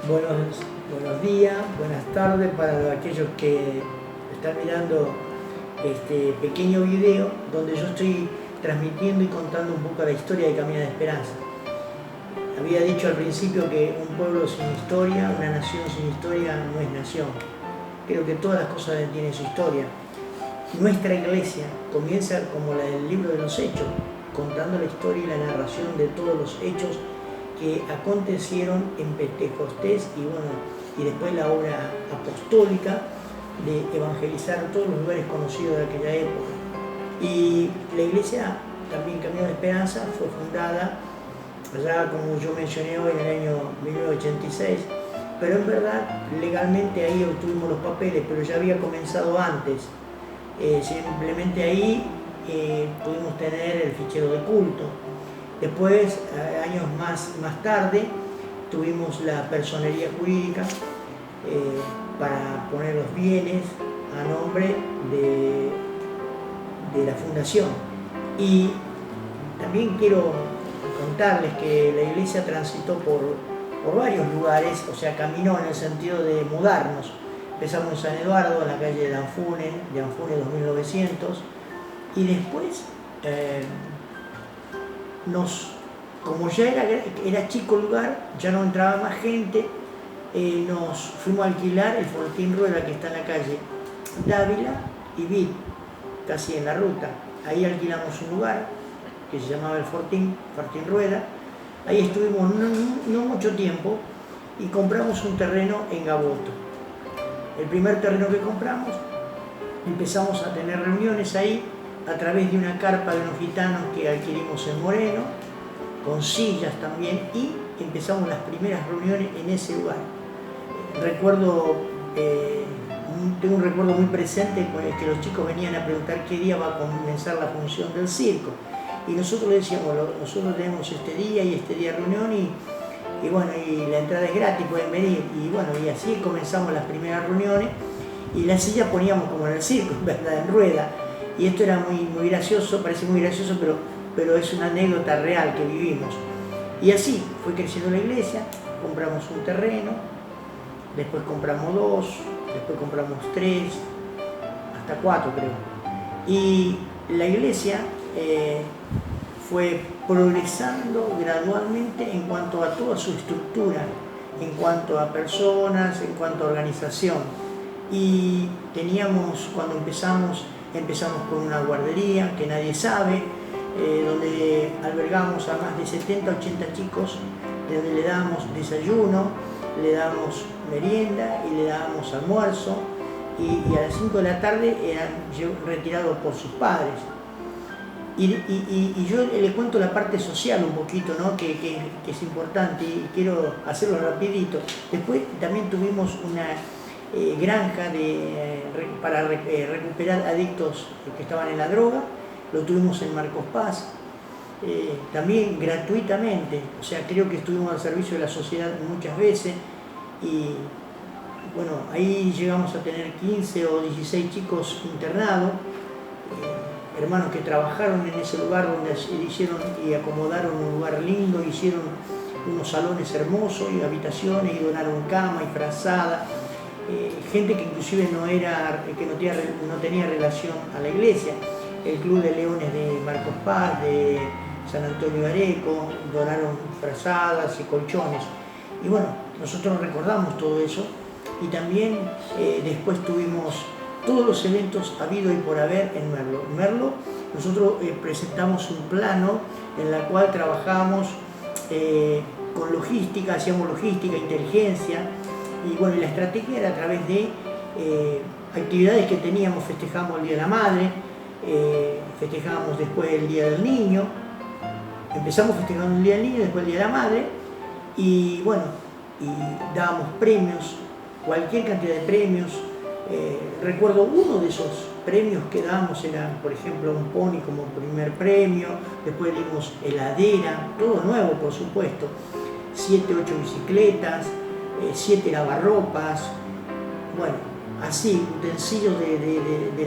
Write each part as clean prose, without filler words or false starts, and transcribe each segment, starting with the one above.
Buenos días, buenas tardes para aquellos que están mirando este pequeño video donde yo estoy transmitiendo y contando un poco la historia de Camino de Esperanza. Había dicho al principio que un pueblo sin historia, una nación sin historia no es nación. Creo que todas las cosas tienen su historia. Nuestra iglesia comienza como la del libro de los Hechos, contando la historia y la narración de todos los hechos que acontecieron en Pentecostés y después la obra apostólica de evangelizar todos los lugares conocidos de aquella época. Y la iglesia, también Camino de Esperanza, fue fundada allá, como yo mencioné hoy, en el año 1986, pero en verdad legalmente ahí obtuvimos los papeles, pero ya había comenzado antes. Simplemente ahí pudimos tener el fichero de culto. Después, años más tarde, tuvimos la personería jurídica para poner los bienes a nombre de la fundación. Y también quiero contarles que la iglesia transitó por varios lugares, o sea, caminó en el sentido de mudarnos. Empezamos en San Eduardo, en la calle de Danfune 2900, y después como ya era chico el lugar, ya no entraba más gente, nos fuimos a alquilar el Fortín Rueda, que está en la calle Dávila y Vid, casi en la ruta. Ahí alquilamos un lugar que se llamaba el Fortín Rueda. Ahí estuvimos no mucho tiempo y compramos un terreno en Gaboto. El primer terreno que compramos, empezamos a tener reuniones ahí a través de una carpa de unos gitanos que adquirimos en Moreno, con sillas también, y empezamos las primeras reuniones en ese lugar. Tengo un recuerdo muy presente con el que los chicos venían a preguntar qué día va a comenzar la función del circo. Y nosotros les decíamos, nosotros tenemos este día y este día reunión y la entrada es gratis, pueden venir. Y así comenzamos las primeras reuniones y las sillas poníamos como en el circo, en verdad, en rueda. Y esto era muy gracioso, parece muy gracioso, pero es una anécdota real que vivimos. Y así fue creciendo la iglesia, compramos un terreno, después compramos 2, después compramos 3, hasta 4 creo. Y la iglesia fue progresando gradualmente en cuanto a toda su estructura, en cuanto a personas, en cuanto a organización. Y cuando empezamos con una guardería que nadie sabe, donde albergamos a más de 70, 80 chicos, donde le damos desayuno, le damos merienda y le damos almuerzo, y a las 5 de la tarde eran retirados por sus padres. Y yo le cuento la parte social un poquito, ¿no? que es importante, y quiero hacerlo rapidito. Después también tuvimos una granja para recuperar adictos que estaban en la droga, lo tuvimos en Marcos Paz, también gratuitamente, o sea, creo que estuvimos al servicio de la sociedad muchas veces, y bueno, ahí llegamos a tener 15 o 16 chicos internados, hermanos que trabajaron en ese lugar donde hicieron y acomodaron un lugar lindo, hicieron unos salones hermosos y habitaciones, y donaron cama y frazada. Gente que inclusive no tenía relación a la iglesia. El Club de Leones de Marcos Paz, de San Antonio de Areco, donaron frazadas y colchones. Y bueno, nosotros recordamos todo eso, y también después tuvimos todos los eventos habido y por haber en Merlo. En Merlo nosotros presentamos un plano en el cual trabajamos con logística, hacíamos logística, inteligencia, y la estrategia era a través de actividades que teníamos. Festejamos el Día de la Madre, festejábamos después el Día del Niño, empezamos festejando el Día del Niño, después el Día de la Madre, y dábamos premios, cualquier cantidad de premios. Recuerdo uno de esos premios que damos era, por ejemplo, un pony como primer premio, después dimos heladera, todo nuevo por supuesto, 7, 8 bicicletas, 7 lavarropas, así, utensilios de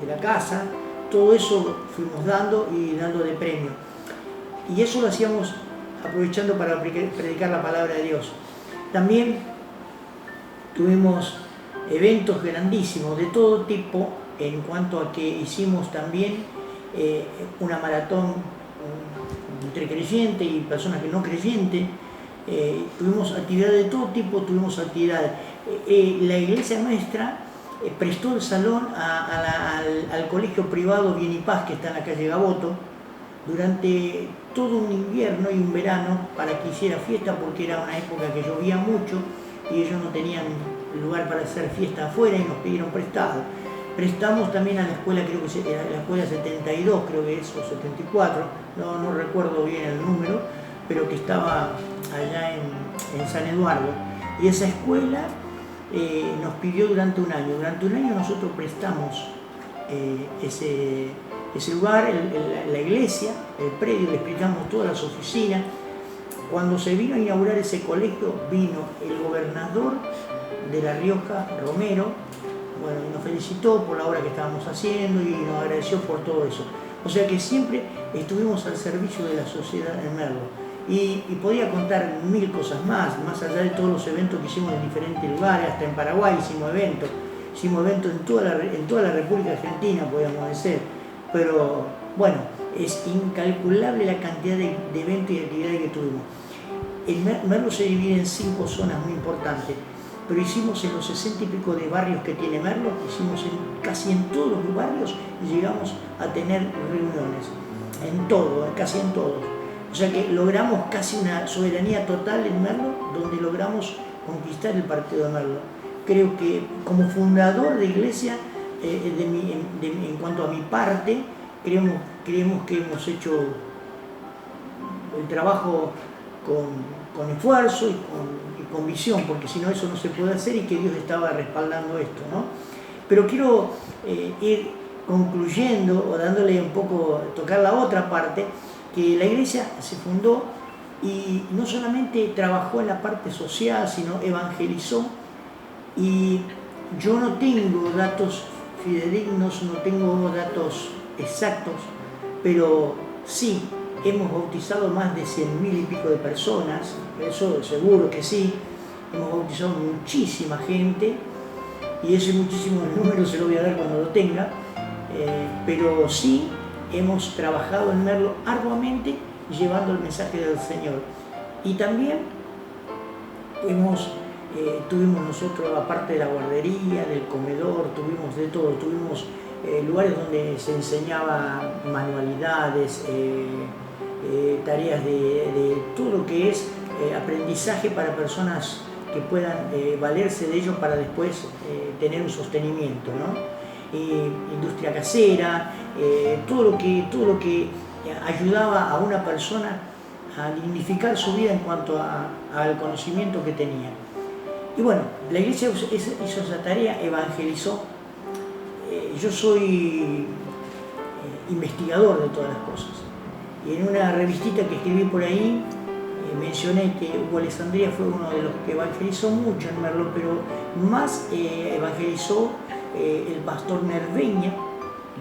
la casa, todo eso fuimos dando de premio. Y eso lo hacíamos aprovechando para predicar la palabra de Dios. También tuvimos eventos grandísimos de todo tipo, en cuanto a que hicimos también una maratón entre creyentes y personas que no creyentes. Tuvimos actividades de todo tipo, tuvimos actividades. La iglesia nuestra prestó el salón al colegio privado Bien y Paz, que está en la calle Gaboto, durante todo un invierno y un verano, para que hiciera fiesta, porque era una época que llovía mucho y ellos no tenían lugar para hacer fiesta afuera y nos pidieron prestado. Prestamos también a la escuela, creo que era la escuela 72, creo que es, o 74, no recuerdo bien el número, pero que estaba allá en San Eduardo. Y esa escuela nos pidió durante un año. Durante un año nosotros prestamos ese lugar, la iglesia, el predio, le explicamos todas las oficinas. Cuando se vino a inaugurar ese colegio, vino el gobernador de La Rioja, Romero, bueno, y nos felicitó por la obra que estábamos haciendo y nos agradeció por todo eso. O sea que siempre estuvimos al servicio de la sociedad en Merlo. Y podía contar mil cosas más allá de todos los eventos que hicimos en diferentes lugares. Hasta en Paraguay hicimos eventos en toda la República Argentina, podríamos decir. Pero bueno, es incalculable la cantidad de eventos y actividades que tuvimos. Merlo se divide en 5 zonas muy importantes, pero hicimos en los 60 y pico de barrios que tiene Merlo, hicimos casi en todos los barrios y llegamos a tener reuniones, casi en todos. O sea que logramos casi una soberanía total en Merlo, donde logramos conquistar el partido de Merlo. Creo que como fundador de iglesia, en cuanto a mi parte, creemos que hemos hecho el trabajo con esfuerzo y con visión, porque si no eso no se puede hacer, y que Dios estaba respaldando esto, ¿no? Pero quiero ir concluyendo o dándole un poco, tocar la otra parte, que la iglesia se fundó y no solamente trabajó en la parte social, sino evangelizó. Y yo no tengo datos fidedignos, no tengo datos exactos, pero sí hemos bautizado más de 100.000 y pico de personas, eso seguro que sí. Hemos bautizado muchísima gente, y ese muchísimo número se lo voy a dar cuando lo tenga, pero sí hemos trabajado en Merlo arduamente llevando el mensaje del Señor. Y también tuvimos nosotros, aparte de la guardería, del comedor, tuvimos de todo, tuvimos lugares donde se enseñaba manualidades, tareas de todo lo que es aprendizaje para personas que puedan valerse de ello para después tener un sostenimiento, ¿no? Industria casera, todo lo que ayudaba a una persona a dignificar su vida en cuanto al conocimiento que tenía. Y bueno, la iglesia hizo esa tarea, evangelizó. Yo soy investigador de todas las cosas, y en una revistita que escribí por ahí mencioné que Hugo Alessandria fue uno de los que evangelizó mucho en Merlo, pero más evangelizó el pastor Nerveña.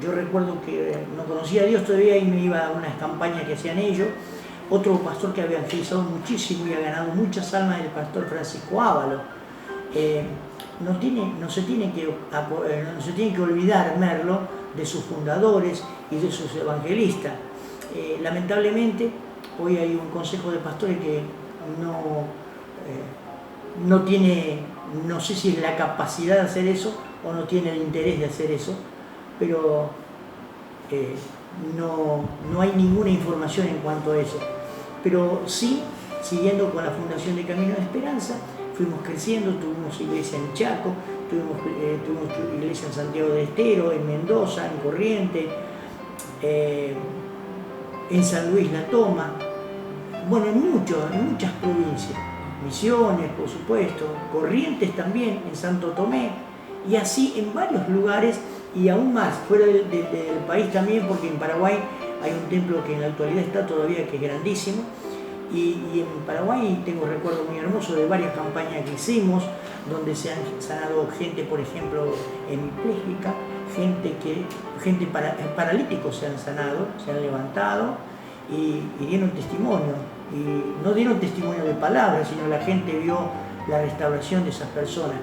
Yo recuerdo que no conocía a Dios todavía y me iba a unas campañas que hacían ellos. Otro pastor que había evangelizado muchísimo y ha ganado muchas almas es el pastor Francisco Ávalo. No se tiene que olvidar Merlo de sus fundadores y de sus evangelistas. Lamentablemente hoy hay un consejo de pastores que no tiene, no sé si es la capacidad de hacer eso o no tiene el interés de hacer eso, pero no hay ninguna información en cuanto a eso. Pero sí, siguiendo con la Fundación de Camino de Esperanza, fuimos creciendo, tuvimos iglesia en Chaco, tuvimos iglesia en Santiago del Estero, en Mendoza, en Corrientes, en San Luis La Toma, bueno, en muchas provincias, Misiones, por supuesto, Corrientes también, en Santo Tomé, y así en varios lugares, y aún más fuera del país también, porque en Paraguay hay un templo que en la actualidad está todavía, que es grandísimo, y en Paraguay tengo recuerdos muy hermosos de varias campañas que hicimos, donde se han sanado gente, por ejemplo, hemipléjica, paralíticos se han sanado, se han levantado y dieron testimonio. Y no dieron testimonio de palabras, sino la gente vio la restauración de esas personas.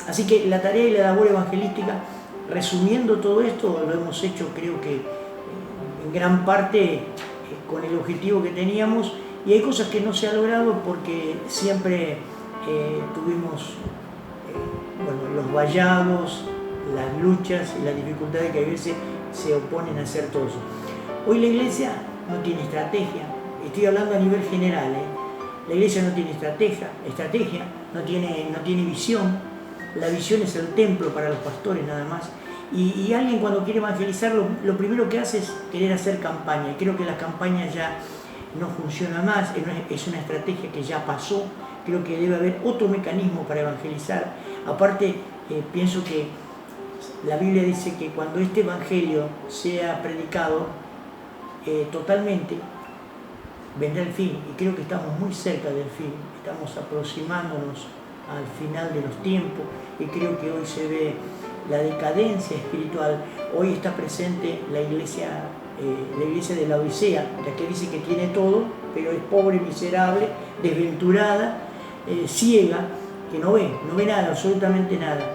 Así que la tarea y la labor evangelística, resumiendo todo esto, lo hemos hecho creo que en gran parte con el objetivo que teníamos, y hay cosas que no se ha logrado porque siempre tuvimos bueno, los vallados, las luchas y las dificultades que a veces se oponen a hacer todo eso. Hoy la iglesia no tiene estrategia, estoy hablando a nivel general, la iglesia no tiene estrategia, no tiene visión. La visión es el templo para los pastores nada más. Y alguien cuando quiere evangelizar lo primero que hace es querer hacer campaña. Y creo que la campaña ya no funciona más, es una estrategia que ya pasó. Creo que debe haber otro mecanismo para evangelizar. Aparte, pienso que la Biblia dice que cuando este evangelio sea predicado totalmente, vendrá el fin. Y creo que estamos muy cerca del fin. Estamos aproximándonos al final de los tiempos, y creo que hoy se ve la decadencia espiritual. Hoy está presente la iglesia de la Odisea, la que dice que tiene todo, pero es pobre, miserable, desventurada, ciega, que no ve nada, absolutamente nada.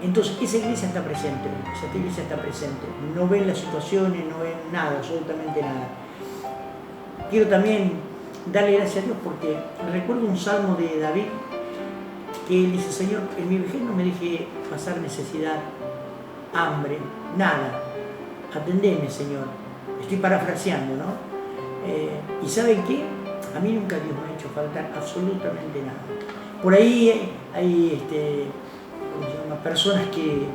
Entonces esa iglesia está presente, no ven las situaciones, no ven nada, absolutamente nada. Quiero también darle gracias a Dios porque recuerdo un salmo de David, que él dice: Señor, en mi vejez no me deje pasar necesidad, hambre, nada. Atendeme, Señor. Estoy parafraseando, ¿no? ¿Y saben qué? A mí nunca Dios me ha hecho faltar absolutamente nada. Por ahí hay personas que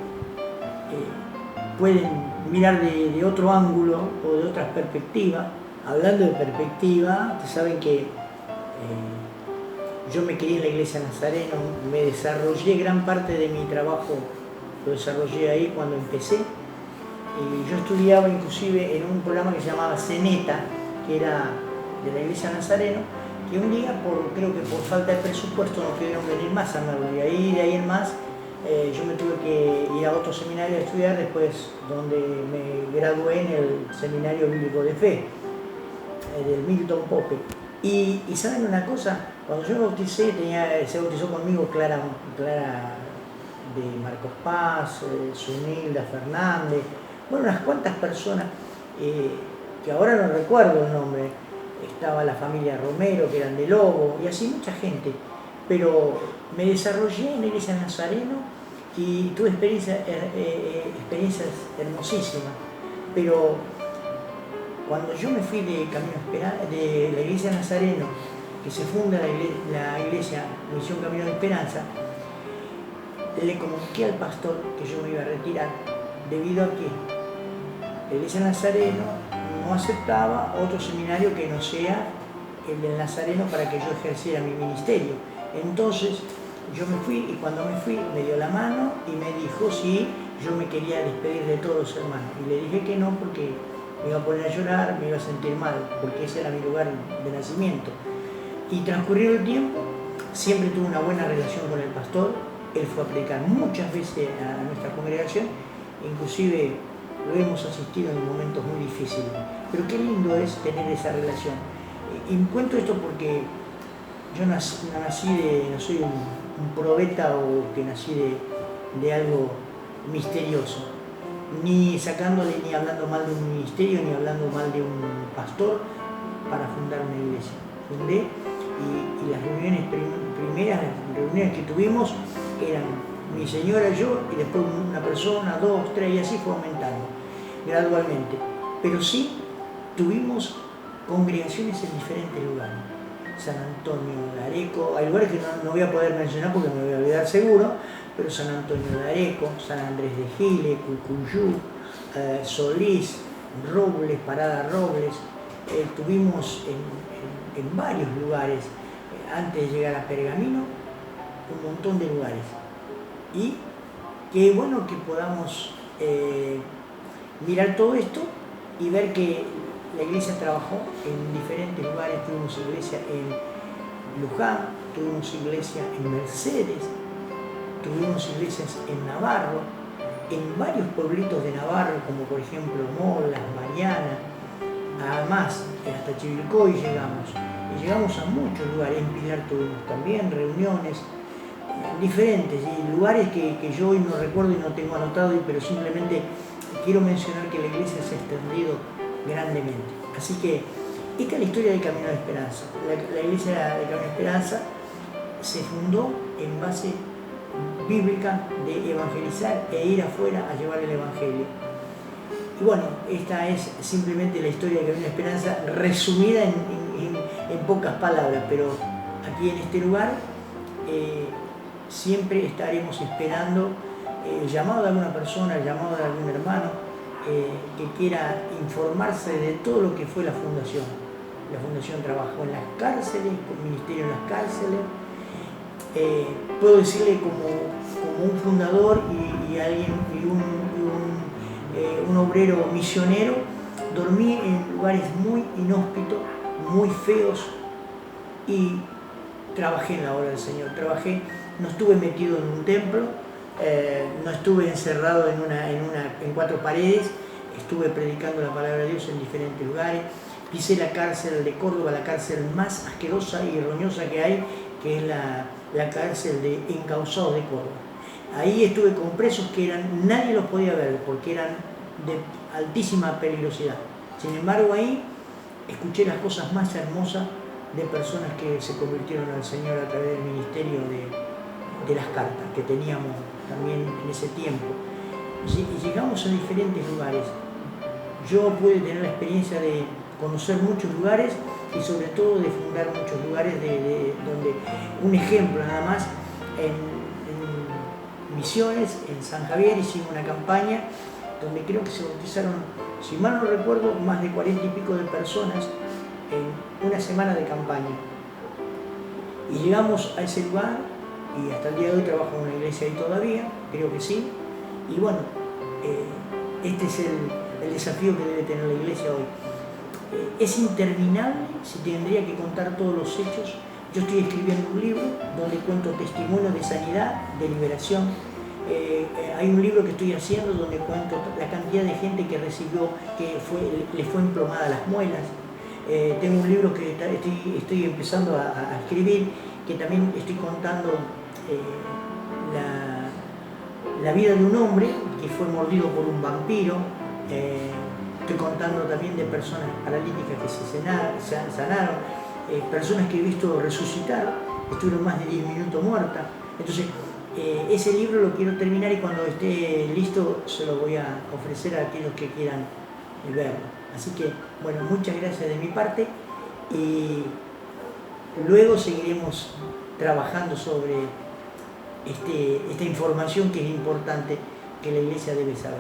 pueden mirar de otro ángulo o de otras perspectivas. Hablando de perspectiva, ustedes saben que yo me crié en la iglesia Nazareno, me desarrollé gran parte de mi trabajo, lo desarrollé ahí cuando empecé. Y yo estudiaba inclusive en un programa que se llamaba CENETA, que era de la iglesia Nazareno, que un día, creo que por falta de presupuesto, no pudieron venir más a Merlo. Y de ahí en más, yo me tuve que ir a otro seminario a estudiar después, donde me gradué en el Seminario Bíblico de Fe, del Milton Pope. Y ¿saben una cosa? Cuando yo me bauticé, se bautizó conmigo Clara de Marcos Paz, Sunilda Fernández, bueno, unas cuantas personas que ahora no recuerdo el nombre. Estaba la familia Romero, que eran de Lobo, y así mucha gente. Pero me desarrollé en la iglesia Nazareno y tuve experiencias hermosísimas. Pero cuando yo me fui de la iglesia Nazareno, que se funda la iglesia Misión Camino de Esperanza, le comuniqué al pastor que yo me iba a retirar, debido a que la iglesia Nazareno no aceptaba otro seminario que no sea el del Nazareno para que yo ejerciera mi ministerio. Entonces yo me fui, y cuando me fui me dio la mano y me dijo si yo me quería despedir de todos los hermanos. Y le dije que no, porque me iba a poner a llorar, me iba a sentir mal, porque ese era mi lugar de nacimiento. Y transcurrido el tiempo, siempre tuve una buena relación con el pastor. Él fue a predicar muchas veces a nuestra congregación, inclusive lo hemos asistido en momentos muy difíciles. Pero qué lindo es tener esa relación. Y cuento esto porque yo no soy un probeta, o que nací de algo misterioso, ni sacándole ni hablando mal de un ministerio, ni hablando mal de un pastor para fundar una iglesia. Fundé, y las primeras reuniones que tuvimos eran mi señora, yo, y después una persona, dos, tres, y así fue aumentando gradualmente. Pero sí tuvimos congregaciones en diferentes lugares. San Antonio de Areco, hay lugares que no voy a poder mencionar porque me voy a olvidar seguro, pero San Antonio de Areco, San Andrés de Giles, Cucuyú, Solís, Robles, Parada Robles. Tuvimos en varios lugares, antes de llegar a Pergamino, un montón de lugares. Y qué bueno que podamos mirar todo esto y ver que la iglesia trabajó en diferentes lugares. Tuvimos iglesia en Luján, tuvimos iglesia en Mercedes, tuvimos iglesias en Navarro, en varios pueblitos de Navarro, como por ejemplo Molas, Mariana, además hasta Chivilcoy llegamos. llegamos a muchos lugares. En Pilar tuvimos también reuniones diferentes y lugares que yo hoy no recuerdo y no tengo anotado, pero simplemente quiero mencionar que la iglesia se ha extendido grandemente. Así que esta es la historia del Camino de Esperanza. La iglesia del Camino de Esperanza se fundó en base bíblica de evangelizar e ir afuera a llevar el evangelio. Y bueno, esta es simplemente la historia del Camino de Esperanza resumida en pocas palabras, pero aquí en este lugar siempre estaremos esperando el llamado de alguna persona, el llamado de algún hermano que quiera informarse de todo lo que fue la fundación. La fundación trabajó en las cárceles, con ministerio en las cárceles. Puedo decirle como un fundador y alguien un obrero misionero, dormí en lugares muy inhóspitos, muy feos, y trabajé en la obra del Señor. No estuve metido en un templo, no estuve encerrado en cuatro paredes, estuve predicando la palabra de Dios en diferentes lugares. Pisé la cárcel de Córdoba, la cárcel más asquerosa y roñosa que hay, que es la cárcel de encausados de Córdoba. Ahí estuve con presos que nadie los podía ver porque eran de altísima peligrosidad. Sin embargo, ahí escuché las cosas más hermosas de personas que se convirtieron al Señor a través del ministerio de las cartas que teníamos también en ese tiempo. Y llegamos a diferentes lugares. Yo pude tener la experiencia de conocer muchos lugares y sobre todo de fundar muchos lugares donde, un ejemplo nada más, en Misiones, en San Javier, hicimos una campaña donde creo que se bautizaron, si mal no recuerdo, más de 40 y pico de personas en una semana de campaña. Y llegamos a ese lugar y hasta el día de hoy trabajo en una iglesia ahí todavía, creo que sí. Y bueno, este es el desafío que debe tener la iglesia hoy. Es interminable si tendría que contar todos los hechos. Yo estoy escribiendo un libro donde cuento testimonios de sanidad, de liberación. Hay un libro que estoy haciendo donde cuento la cantidad de gente que recibió, le fue emplomada las muelas. Tengo un libro que estoy empezando a escribir, que también estoy contando la vida de un hombre que fue mordido por un vampiro. Estoy contando también de personas paralíticas que se sanaron. Personas que he visto resucitar, estuvieron más de 10 minutos muertas. Entonces, ese libro lo quiero terminar y cuando esté listo se lo voy a ofrecer a aquellos que quieran verlo. Así que, bueno, muchas gracias de mi parte y luego seguiremos trabajando sobre esta información que es importante, que la iglesia debe saber.